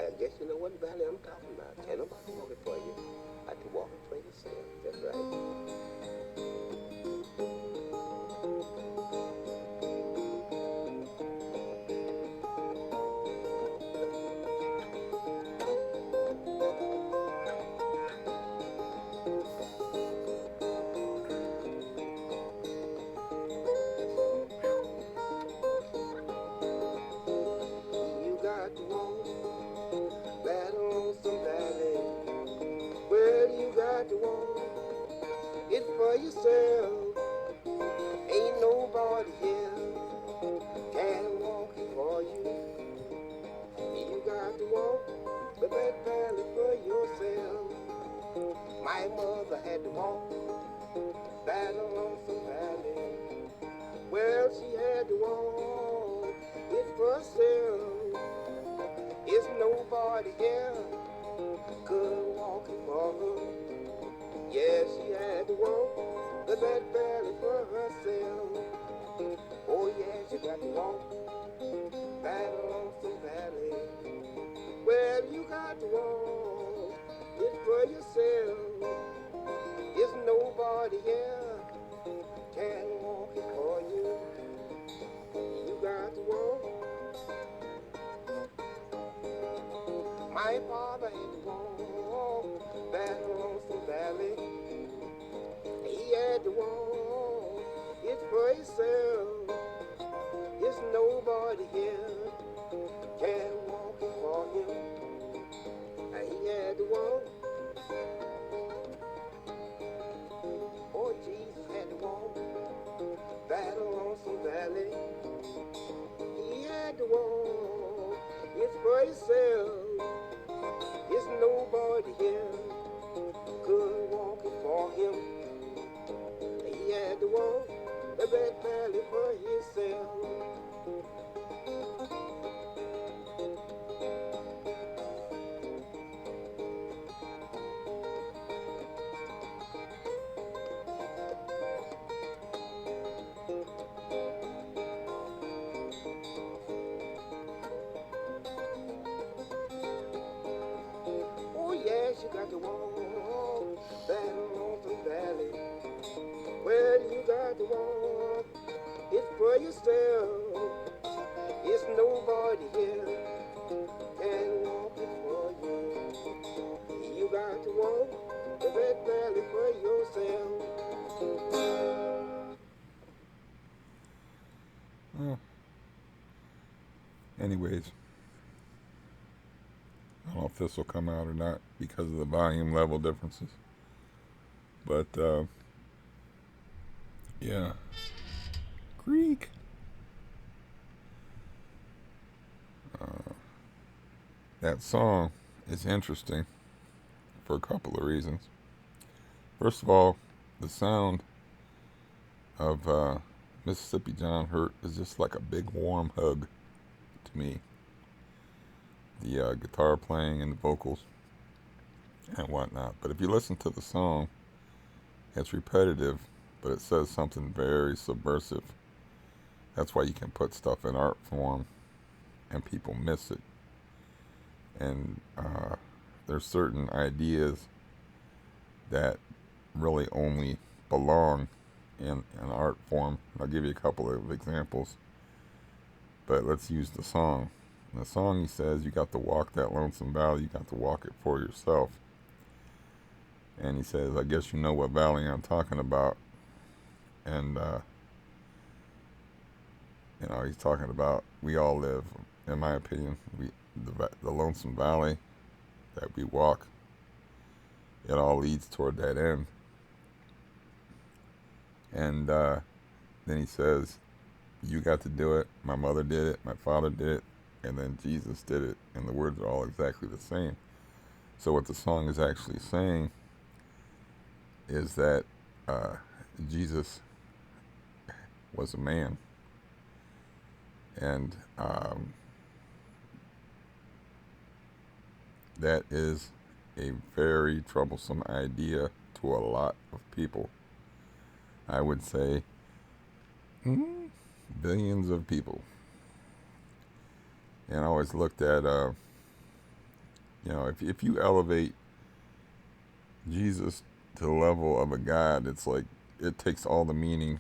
I guess you know what valley I'm talking about. Can't nobody walk it for you. I have to walk it for yourself. That's right. You got to walk that lonesome valley. Well, you got to walk it for yourself. Ain't nobody here can walk it for you. You got to walk the red valley for yourself. My mother had to walk that lonesome valley. Well, she had to walk it for herself. It's nobody here could walk it for her. Yeah, she had to walk the red valley for herself. Oh yeah, she got to walk that lonesome valley. Well, you got to walk it for yourself. It's nobody here can walk it for you. You got to walk. My father had to walk that lonesome valley. He had to walk it for himself. It's nobody here can walk it for him. He had to walk. Oh, Jesus had to walk that lonesome valley. He had to walk it for himself. It's nobody here could walk it for him. He had to walk the red valley for himself. Oh yes, you got to walk that lonesome valley. Well, you got to walk it for yourself. It's nobody here can walk it for you. You got to walk the red valley for yourself. Well, anyways, I don't know if this will come out or not because of the volume level differences. But, yeah. Greek. That song is interesting for a couple of reasons. First of all, the sound of Mississippi John Hurt is just like a big warm hug to me. The guitar playing and the vocals and whatnot. But if you listen to the song, it's repetitive, but it says something very subversive. That's why you can put stuff in art form and people miss it. And there's certain ideas that really only belong in an art form. I'll give you a couple of examples, but let's use the song. In the song he says, you got to walk that lonesome valley, you got to walk it for yourself. And he says, I guess you know what valley I'm talking about. And, he's talking about, we all live, in my opinion, the lonesome valley that we walk, it all leads toward that end. And then he says, you got to do it, my mother did it, my father did it, and then Jesus did it, and the words are all exactly the same. So what the song is actually saying is that Jesus was a man, and that is a very troublesome idea to a lot of people. I would say billions of people. And I always looked at If you elevate Jesus to the level of a God, it's like it takes all the meaning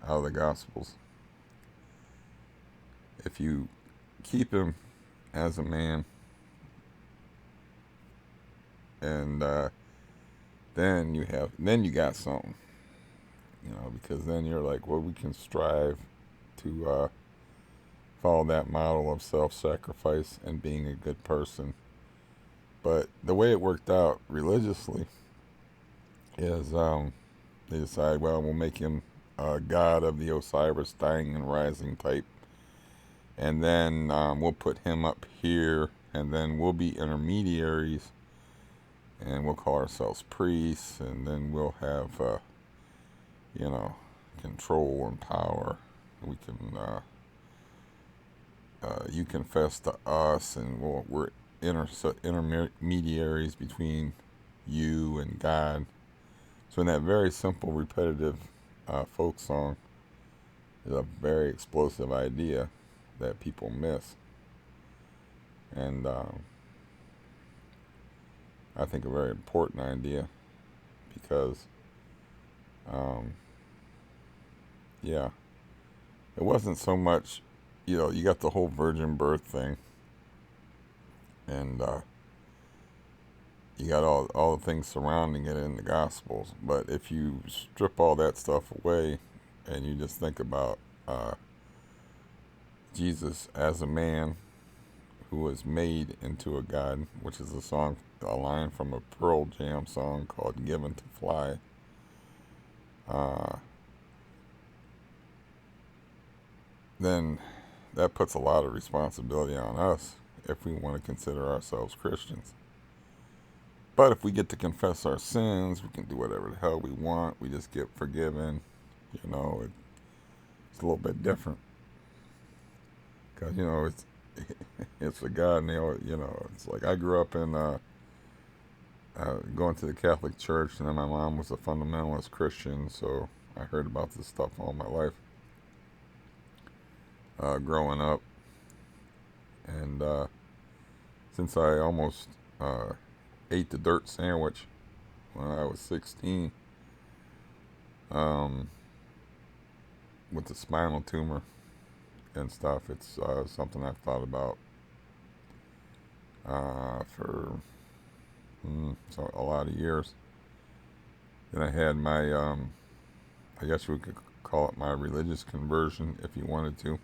out of the Gospels. If you keep him as a man, and then you got something, because then you're like, well, we can strive to follow that model of self-sacrifice and being a good person. But the way it worked out religiously is they decide, well, we'll make him a god of the Osiris dying and rising type, and then we'll put him up here, and then we'll be intermediaries, and we'll call ourselves priests, and then we'll have control and power. We can you confess to us, and we're intermediaries between you and God. So in that very simple, repetitive folk song is a very explosive idea that people miss. And I think a very important idea because, yeah, it wasn't so much, you got the whole virgin birth thing, and you got all the things surrounding it in the Gospels. But if you strip all that stuff away and you just think about Jesus as a man who was made into a God, which is a line from a Pearl Jam song called Given to Fly. Then that puts a lot of responsibility on us if we want to consider ourselves Christians. But if we get to confess our sins, we can do whatever the hell we want. We just get forgiven. It's a little bit different. Because, it's a God, and it's like I grew up in going to the Catholic Church, and then my mom was a fundamentalist Christian, so I heard about this stuff all my life growing up. And since I almost ate the dirt sandwich when I was 16 with the spinal tumor and stuff, it's something I've thought about for a lot of years. Then I had my, I guess we could call it my religious conversion if you wanted to,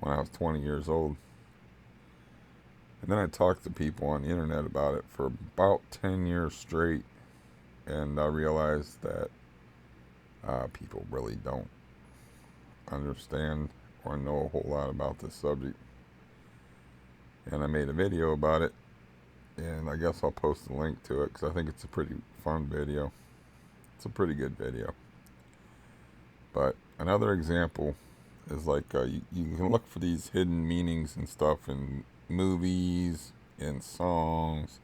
when I was 20 years old. And then I talked to people on the internet about it for about 10 years straight, and I realized that people really don't understand or know a whole lot about this subject. And I made a video about it, and I guess I'll post a link to it because I think it's a pretty fun video. It's a pretty good video. But another example is like you can look for these hidden meanings and stuff in movies, in songs,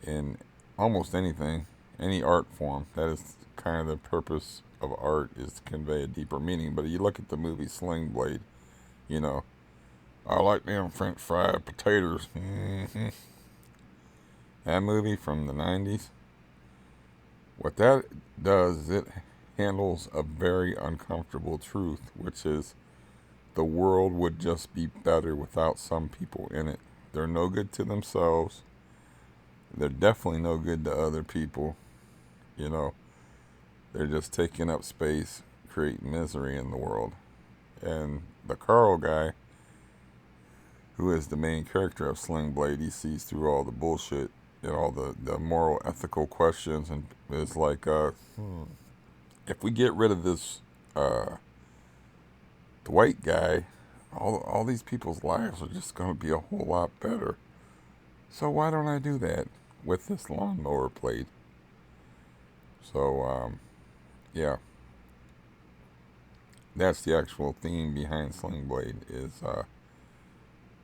in almost anything, any art form. That is kind of the purpose of art, is to convey a deeper meaning. But you look at the movie Sling Blade, I like them French fried potatoes. That movie from the 90s, what that does is it handles a very uncomfortable truth, which is the world would just be better without some people in it. They're no good to themselves. They're definitely no good to other people. They're just taking up space, creating misery in the world. And the Carl guy, who is the main character of Sling Blade, he sees through all the bullshit and all the moral, ethical questions, and it's like, if we get rid of this the white guy, all these people's lives are just going to be a whole lot better. So why don't I do that with this lawnmower blade? So, yeah. That's the actual theme behind Sling Blade, is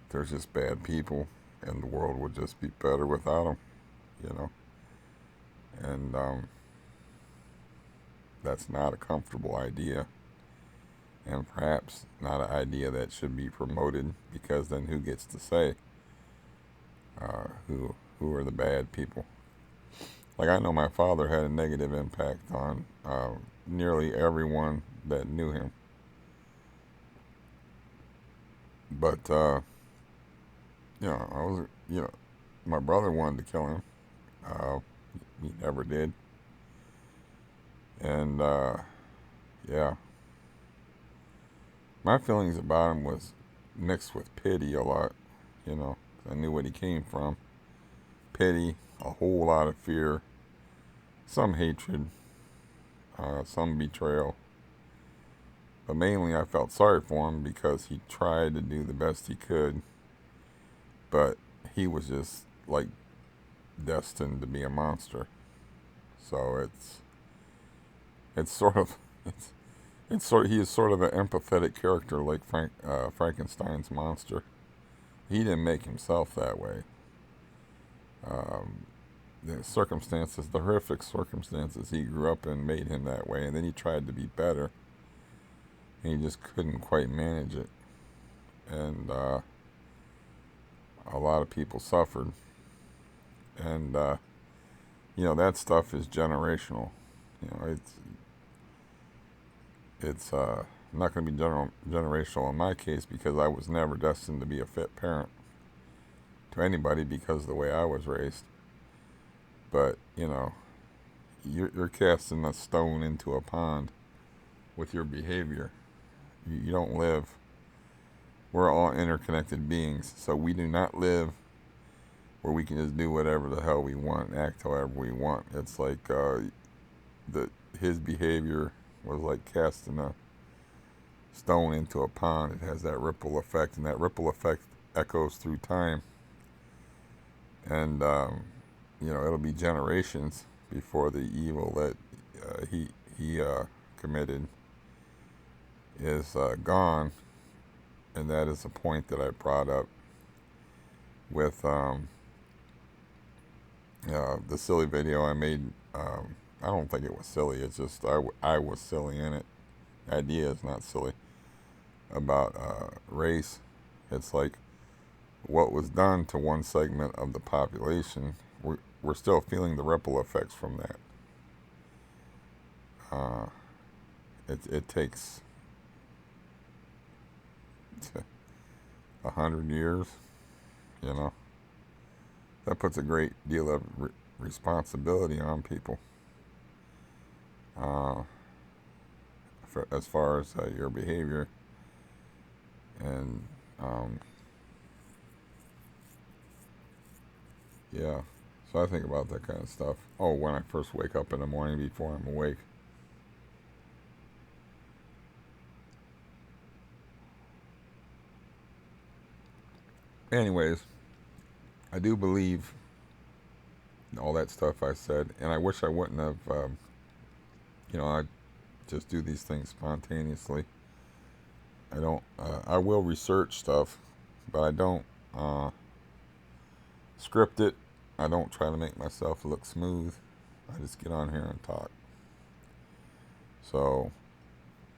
there's just bad people, and the world would just be better without them, And that's not a comfortable idea, and perhaps not an idea that should be promoted, because then who gets to say who are the bad people. Like, I know my father had a negative impact on nearly everyone that knew him. But I was, my brother wanted to kill him. Uh, he never did. And yeah, my feelings about him was mixed with pity a lot. I knew what he came from. Pity, a whole lot of fear, some hatred, some betrayal. But mainly I felt sorry for him because he tried to do the best he could. But he was just like destined to be a monster. So it's sort of he is sort of an empathetic character like Frankenstein's monster. He didn't make himself that way. The circumstances, the horrific circumstances he grew up in made him that way, and then he tried to be better, and he just couldn't quite manage it. And a lot of people suffered. And that stuff is generational. It's not going to be generational in my case because I was never destined to be a fit parent to anybody because of the way I was raised. But you're casting a stone into a pond with your behavior. You don't live. We're all interconnected beings, so we do not live where we can just do whatever the hell we want, act however we want. It's like his behavior was like casting a stone into a pond. It has that ripple effect, and that ripple effect echoes through time. And it'll be generations before the evil that he committed is gone. And that is a point that I brought up with the silly video I made. I don't think it was silly. It's just I was silly in it. The idea is not silly. About race. It's like what was done to one segment of the population. We're still feeling the ripple effects from that. It takes 100 years. That puts a great deal of responsibility on people. As far as your behavior. And yeah, so I think about that kind of stuff. Oh, when I first wake up in the morning before I'm awake. Anyways, I do believe all that stuff I said, and I wish I wouldn't have. I just do these things spontaneously. I don't. I will research stuff, but I don't script it. I don't try to make myself look smooth. I just get on here and talk. So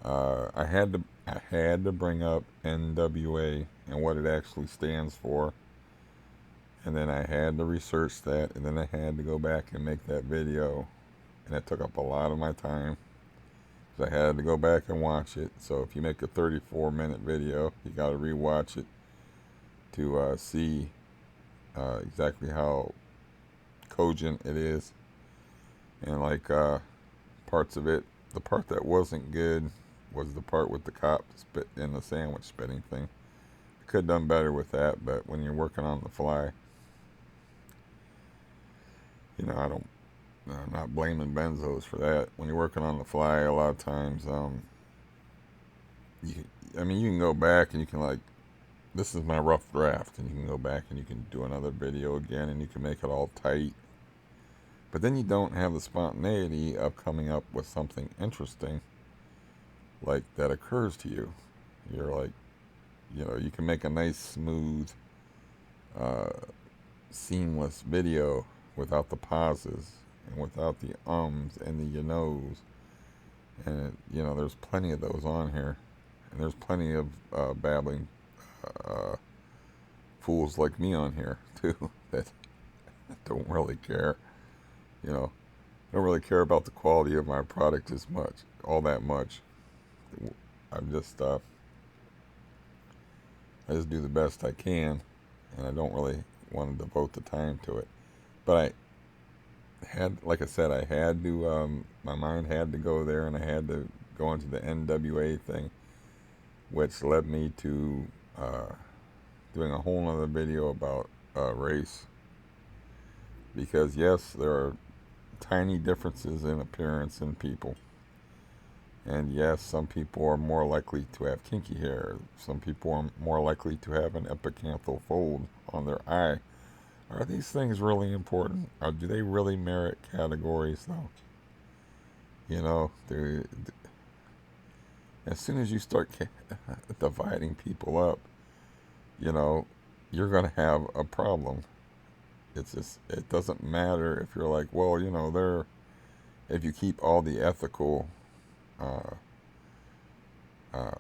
I had to bring up NWA and what it actually stands for, and then I had to research that, and then I had to go back and make that video, and it took up a lot of my time. I had to go back and watch it. So if you make a 34-minute video, you got to rewatch it to see exactly how cogent it is. And like parts of it, the part that wasn't good was the part with the cop spit in the sandwich spitting thing. Could have done better with that, but when you're working on the fly, I'm not blaming benzos for that. When you're working on the fly, a lot of times, you can go back and you can this is my rough draft, and you can go back and you can do another video again, and you can make it all tight. But then you don't have the spontaneity of coming up with something interesting, like that occurs to you. You're like, you can make a nice, smooth, seamless video without the pauses and without the ums and the knows. And there's plenty of those on here, and there's plenty of babbling fools like me on here too that don't really care. You know, I don't really care about the quality of my product as much, all that much. I'm just, I just do the best I can, and I don't really want to devote the time to it. But I had, like I said, I had to, my mind had to go there, and I had to go into the NWA thing, which led me to doing a whole other video about race. Because yes, there are tiny differences in appearance in people. And yes, some people are more likely to have kinky hair. Some people are more likely to have an epicanthal fold on their eye. Are these things really important? Or do they really merit categories, though? You know, as soon as you start dividing people up, you know, you're going to have a problem. It's just, it doesn't matter if you're like, well, you know, if you keep all the ethical, uh, uh,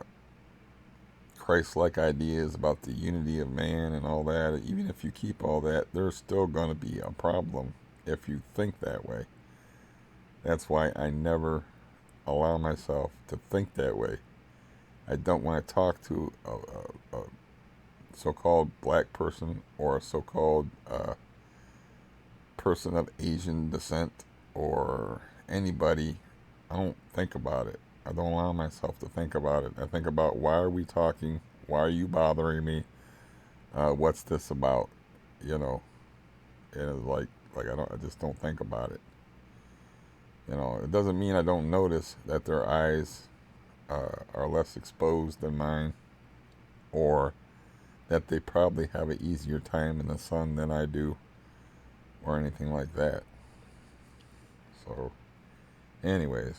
Christ-like ideas about the unity of man and all that, even if you keep all that, there's still going to be a problem if you think that way. That's why I never allow myself to think that way. I don't want to talk to a so-called black person or a so-called person of Asian descent or anybody. I don't think about it. I don't allow myself to think about it. I think about, why are we talking? Why are you bothering me? What's this about? You know, and it's like I just don't think about it. You know, it doesn't mean I don't notice that their eyes are less exposed than mine, or that they probably have an easier time in the sun than I do, or anything like that. So, anyways,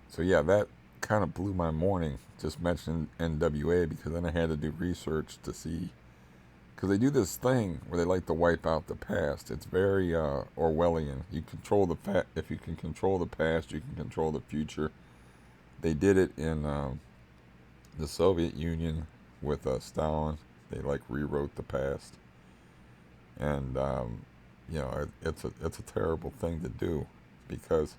so yeah, that kind of blew my morning. Just mentioned NWA because then I had to do research to see, because they do this thing where they like to wipe out the past. It's very Orwellian. You control the if you can control the past, you can control the future. They did it in the Soviet Union with Stalin. They like rewrote the past, and you know, it's a terrible thing to do, because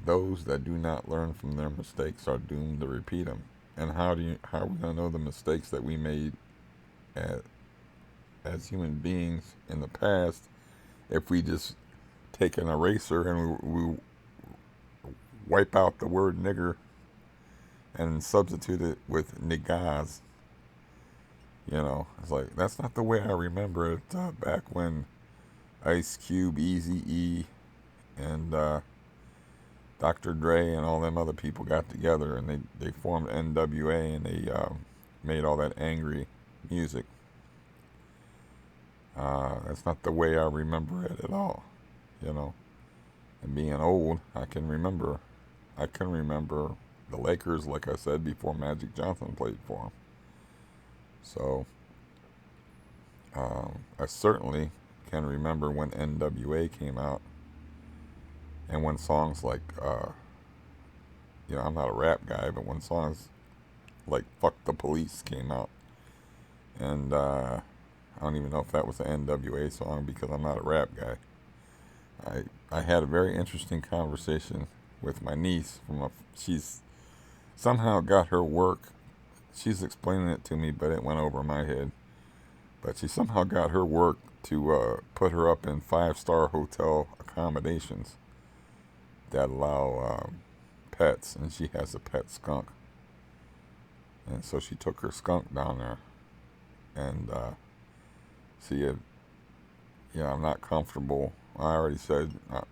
those that do not learn from their mistakes are doomed to repeat them. And how are we going to know the mistakes that we made as human beings in the past if we just take an eraser and we wipe out the word nigger and substitute it with niggas? You know, it's like, that's not the way I remember it back when Ice Cube, Eazy-E, and Dr. Dre and all them other people got together and they formed NWA, and they made all that angry music. That's not the way I remember it at all, you know. And being old, I can remember the Lakers, like I said, before Magic Johnson played for them. So I certainly can remember when NWA came out, and when songs like, you know, I'm not a rap guy, but when songs like "Fuck the Police" came out, and I don't even know if that was an NWA song because I'm not a rap guy. I had a very interesting conversation with my niece she's somehow got her work. She's explaining it to me, but it went over my head. But she somehow got her work to put her up in 5-star hotel accommodations that allow pets, and she has a pet skunk. And so she took her skunk down there, and see it. Yeah, I'm not comfortable. I already said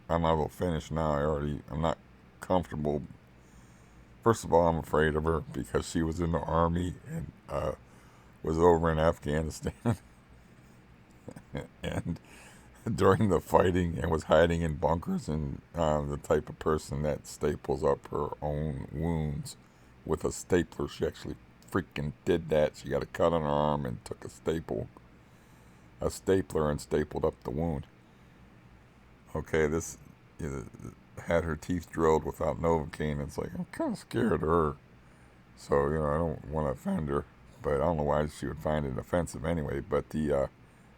I might as well finish now. I'm not comfortable. First of all, I'm afraid of her because she was in the army and was over in Afghanistan and during the fighting, and was hiding in bunkers, and the type of person that staples up her own wounds with a stapler. She actually freaking did that. She got a cut on her arm and took a stapler and stapled up the wound. Okay, this had her teeth drilled without Novocaine. It's like, I'm kind of scared of her. So, you know, I don't want to offend her, but I don't know why she would find it offensive anyway. But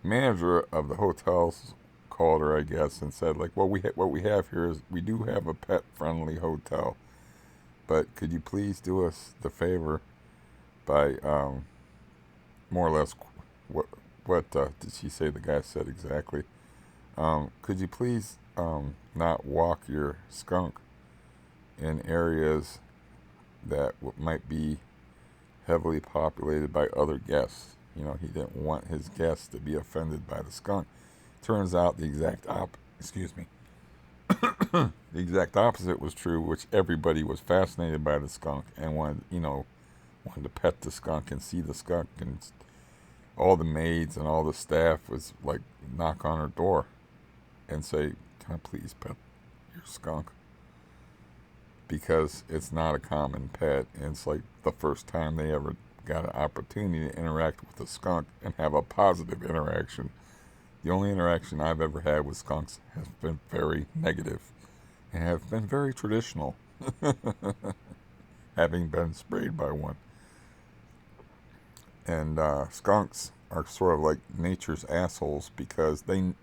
manager of the hotels called her, I guess, and said like, well, what we have here is we do have a pet friendly hotel, but could you please do us the favor by more or less what did she say? The guy said exactly. Could you please not walk your skunk in areas that might be heavily populated by other guests? You know, he didn't want his guests to be offended by the skunk. Turns out excuse me, the exact opposite was true, which everybody was fascinated by the skunk and wanted to pet the skunk and see the skunk, and all the maids and all the staff was like knock on her door and say, "Can I please pet your skunk?" Because it's not a common pet, and it's like the first time they ever got an opportunity to interact with a skunk and have a positive interaction. The only interaction I've ever had with skunks has been very negative and have been very traditional, having been sprayed by one. And skunks are sort of like nature's assholes because they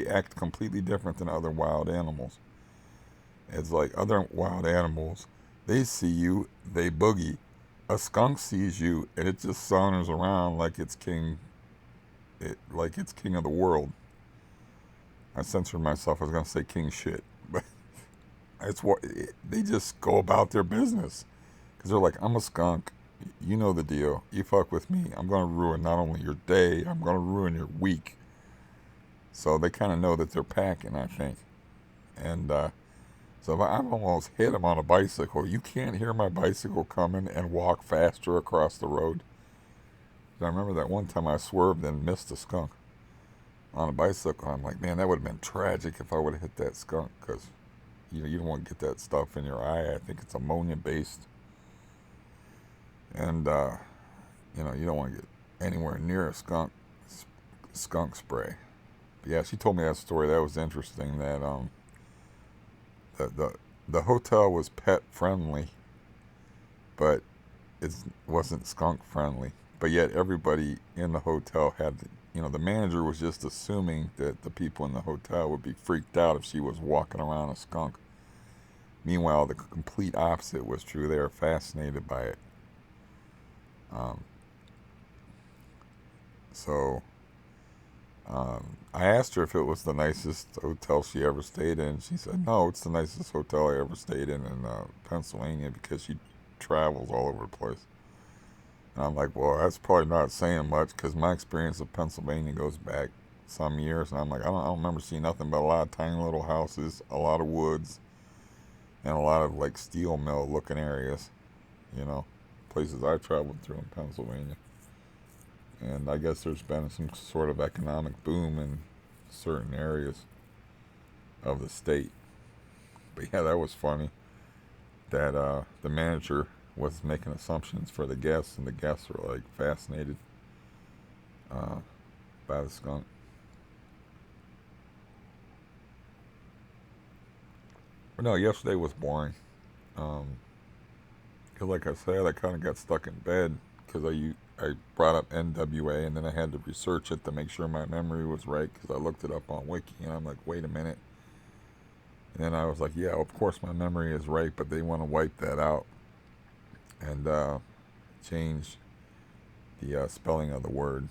act completely different than other wild animals. It's like other wild animals, they see you, they boogie. A skunk sees you, and it just saunters around like it's king of the world. I censored myself. I was gonna say king shit, but it's what they just go about their business because they're like, I'm a skunk. You know the deal. You fuck with me, I'm gonna ruin not only your day, I'm gonna ruin your week. So they kind of know that they're packing, I think. And so if I've almost hit him on a bicycle, you can't hear my bicycle coming and walk faster across the road. I remember that one time I swerved and missed a skunk on a bicycle. I'm like, man, that would have been tragic if I would have hit that skunk because you don't want to get that stuff in your eye. I think it's ammonia based, and you don't want to get anywhere near a skunk spray. But yeah, she told me that story. That was interesting. That the hotel was pet friendly, but it wasn't skunk friendly. But yet everybody in the hotel had, the manager was just assuming that the people in the hotel would be freaked out if she was walking around a skunk. Meanwhile, the complete opposite was true. They were fascinated by it. Um, so I asked her if it was the nicest hotel she ever stayed in. She said, no, it's the nicest hotel I ever stayed in Pennsylvania because she travels all over the place. And I'm like, well, that's probably not saying much because my experience of Pennsylvania goes back some years. And I'm like, I don't remember seeing nothing but a lot of tiny little houses, a lot of woods, and a lot of like steel mill looking areas, places I traveled through in Pennsylvania. And I guess there's been some sort of economic boom in certain areas of the state. But yeah, that was funny that the manager was making assumptions for the guests, and the guests were like fascinated uh, by the skunk. But no, yesterday was boring. Because like I said, I kind of got stuck in bed because I brought up NWA and then I had to research it to make sure my memory was right because I looked it up on Wiki and I'm like, wait a minute. And then I was like, yeah, of course my memory is right, but they want to wipe that out and change the spelling of the word.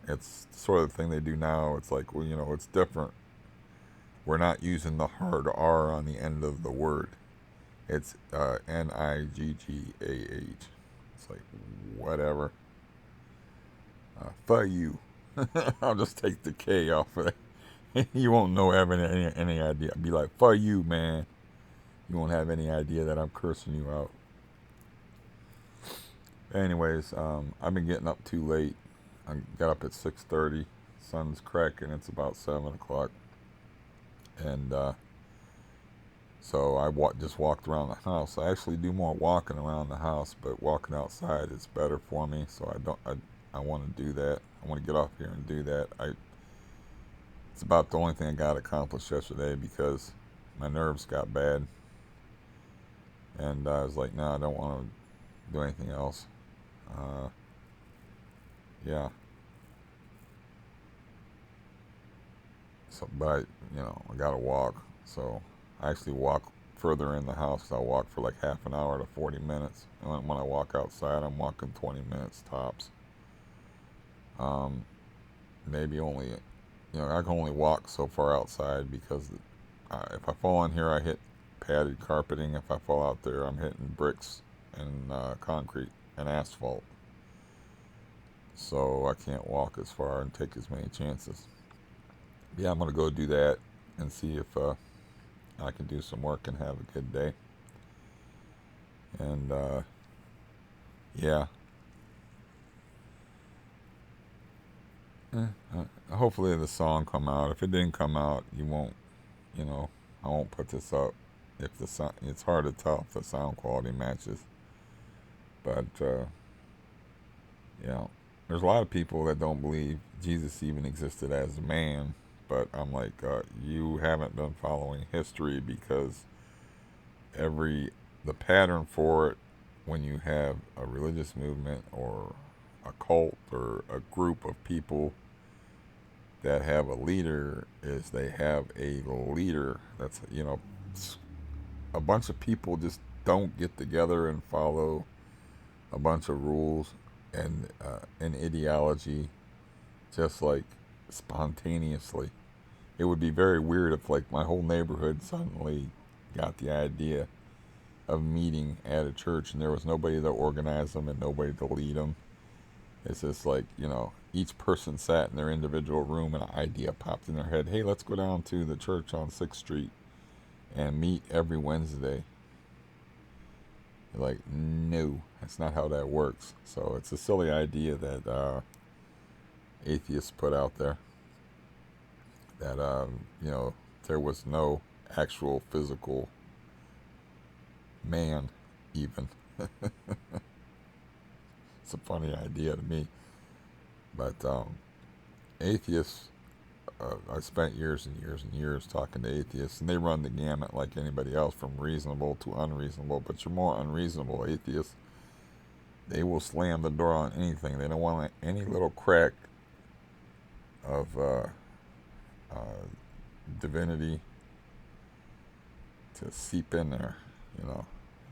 It's sort of the thing they do now. It's like, well, it's different. We're not using the hard R on the end of the word. It's Niggah. It's like, whatever. For you. I'll just take the K off of it. You won't know having any idea. I'd be like, for you, man. You won't have any idea that I'm cursing you out. Anyways, I've been getting up too late. I got up at 6:30. Sun's cracking. It's about 7 o'clock. And so I just walked around the house. I actually do more walking around the house, but walking outside is better for me. So I want to do that. I want to get off here and do that. It's about the only thing I got accomplished yesterday because my nerves got bad, and I was like, no, I don't want to do anything else. Yeah. So, but I gotta walk. So I actually walk further in the house. I walk for like half an hour to 40 minutes. And when I walk outside, I'm walking 20 minutes tops. Um, maybe only, I can only walk so far outside because if I fall in here, I hit padded carpeting. If I fall out there, I'm hitting bricks and concrete and asphalt. So I can't walk as far and take as many chances. Yeah, I'm gonna go do that and see if I can do some work and have a good day. And yeah, hopefully the song come out. If it didn't come out, you won't. You know, I won't put this up. If the sound, it's hard to tell if the sound quality matches. But there's a lot of people that don't believe Jesus even existed as a man. But I'm like, you haven't been following history because every the pattern for it when you have a religious movement or a cult or a group of people that have a leader is they have a leader that's a bunch of people just don't get together and follow a bunch of rules and an ideology just like spontaneously. It would be very weird if like my whole neighborhood suddenly got the idea of meeting at a church and there was nobody to organize them and nobody to lead them. It's just like, each person sat in their individual room and an idea popped in their head. Hey, let's go down to the church on 6th Street and meet every Wednesday. Like, no, that's not how that works. So it's a silly idea that atheists put out there that, there was no actual physical man, even. It's a funny idea to me. But atheists, I spent years and years and years talking to atheists, and they run the gamut like anybody else, from reasonable to unreasonable. But your more unreasonable atheists, they will slam the door on anything. They don't want any little crack of divinity to seep in there.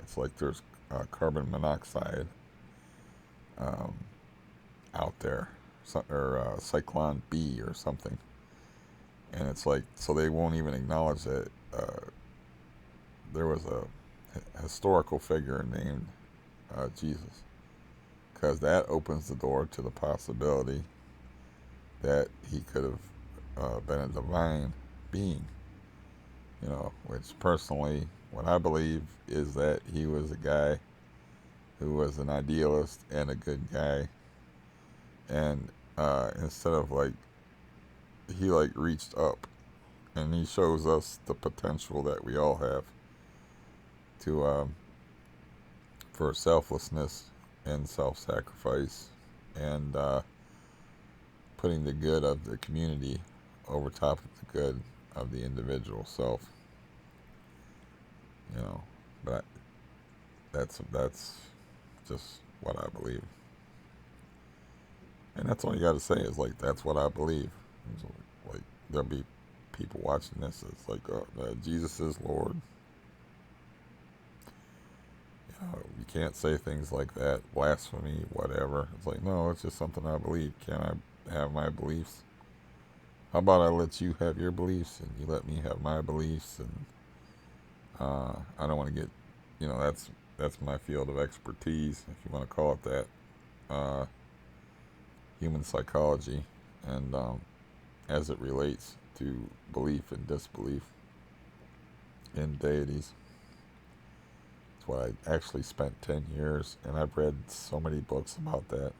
It's like there's carbon monoxide um, out there, or Cyclone B or something. And it's like, so they won't even acknowledge that there was a historical figure named Jesus, because that opens the door to the possibility that he could have been a divine being. Which personally, what I believe is that he was a guy who was an idealist and a good guy, and instead of like he like reached up and he shows us the potential that we all have to for selflessness and self-sacrifice and putting the good of the community over top of the good of the individual self. But that's just what I believe, and that's all you got to say is like that's what I believe. So, like there'll be people watching this. It's like Jesus is Lord. You can't say things like that, blasphemy, whatever. It's like, no, it's just something I believe. Can I have my beliefs? How about I let you have your beliefs and you let me have my beliefs? And I don't want to get, that's my field of expertise, if you want to call it that. Human psychology, and as it relates to belief and disbelief in deities. That's why I actually spent 10 years, and I've read so many books about that.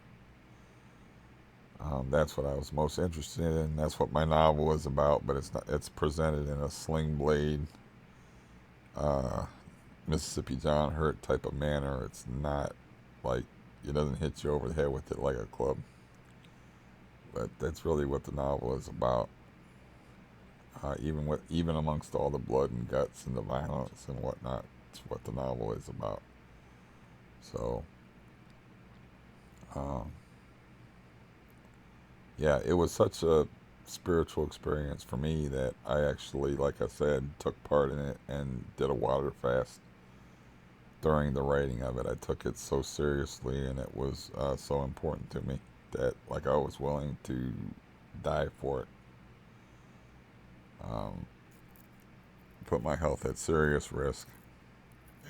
That's what I was most interested in. That's what my novel is about, but it's not. It's presented in a Sling Blade, uh, Mississippi John Hurt type of manner. It's not like it doesn't hit you over the head with it like a club. But that's really what the novel is about. Even amongst all the blood and guts and the violence and whatnot, it's what the novel is about. So, um, yeah, it was such a spiritual experience for me that I actually, like I said, took part in it and did a water fast during the writing of it. I took it so seriously, and it was so important to me that like I was willing to die for it. Um, put my health at serious risk,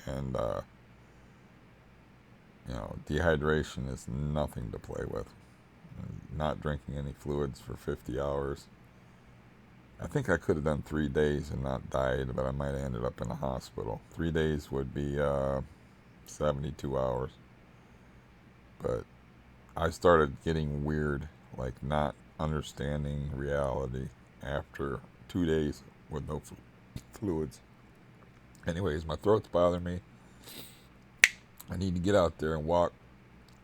and dehydration is nothing to play with. Not drinking any fluids for 50 hours. I think I could have done 3 days and not died, but I might have ended up in a hospital. 3 days would be 72 hours. But I started getting weird, like not understanding reality after 2 days with no fluids. Anyways, my throat's bothering me. I need to get out there and walk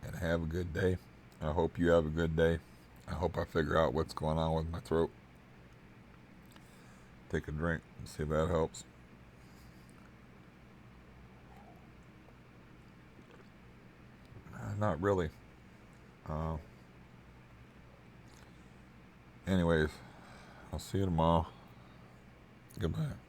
and have a good day. I hope you have a good day. I hope I figure out what's going on with my throat. Take a drink and see if that helps. Not really. Uh, anyways, I'll see you tomorrow. Goodbye.